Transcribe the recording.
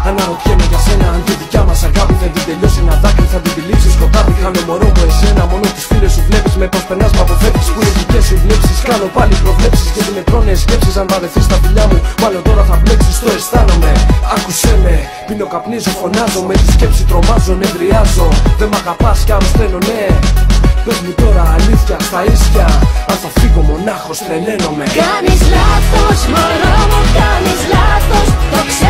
Αναρωτιέμαι για σένα αν τη δικιά μας αγάπη δεν την τελειώσει ένα δάκρυ, θα την τυλίξει σκοτάδι. Χάνω μωρό μου εσένα, μόνο τις φίλες σου βλέπεις. Με πως περνάς μ' αποφεύγεις, που είναι δικές σου βλέψεις. Κάνω πάλι προβλέψεις και με τρώνε σκέψεις. Αν βαρεθείς τα φιλιά μου, μάλλον τώρα θα μπλέξεις. Το αισθάνομαι, άκουσέ με. Πίνω, καπνίζω, φωνάζω, με τη σκέψη τρομάζω, νευριάζω. Δεν μ' αγαπάς κι αρρωσταίνω, ναι. Πες μου τώρα αλήθεια στα ίσια, αν θα φύγω μονάχος τρελαίνομαι. Κάνεις λάθος, μωρό μου, κάνεις λάθος, το ξέρω.